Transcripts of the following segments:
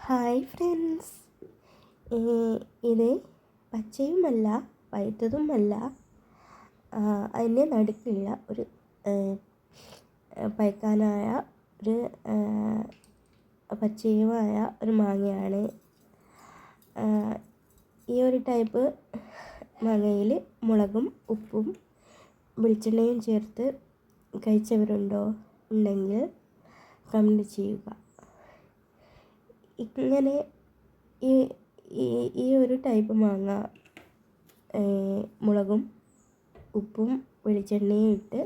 Hi friends, ഇത് പച്ചയുമല്ല പഴുത്തതുമല്ല, അതിൻ്റെ നടുക്കുള്ള ഒരു പഴുക്കാനായ ഒരു പച്ചയുമായ ഒരു മാങ്ങയാണ്. ഈ ഒരു ടൈപ്പ് മാങ്ങയിൽ മുളകും ഉപ്പും വെളിച്ചെണ്ണയും ചേർത്ത് കഴിച്ചവരുണ്ടോ? ഉണ്ടെങ്കിൽ കമൻറ്റ് ചെയ്യുക. ഇങ്ങനെ ഈ ഒരു ടൈപ്പ് മാങ്ങ മുളകും ഉപ്പും വെളിച്ചെണ്ണയും ഇട്ട്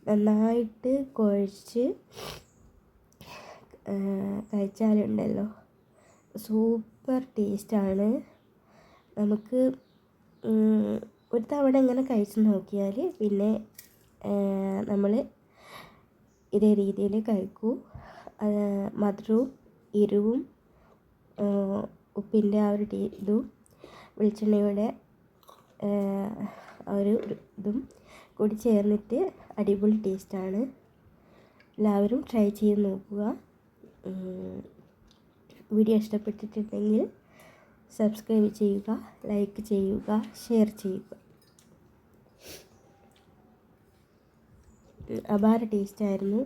നന്നായിട്ട് കുഴച്ച് കഴിച്ചാലുണ്ടല്ലോ സൂപ്പർ ടേസ്റ്റാണ്. നമുക്ക് ഒരു തവണ ഇങ്ങനെ കഴിച്ച് നോക്കിയാൽ പിന്നെ നമ്മൾ ഇതേ രീതിയിൽ കഴിക്കൂ. മധുരവും എരിവും ഉപ്പിൻ്റെ ആ ഒരു ഇതും വെളിച്ചെണ്ണയുടെ ഒരു ഇതും കൂടി ചേർന്നിട്ട് അടിപൊളി ടേസ്റ്റാണ്. എല്ലാവരും ട്രൈ ചെയ്ത് നോക്കുക. വീഡിയോ ഇഷ്ടപ്പെട്ടിട്ടുണ്ടെങ്കിൽ സബ്സ്ക്രൈബ് ചെയ്യുക, ലൈക്ക് ചെയ്യുക, ഷെയർ ചെയ്യുക. അപാര ടേസ്റ്റായിരുന്നു.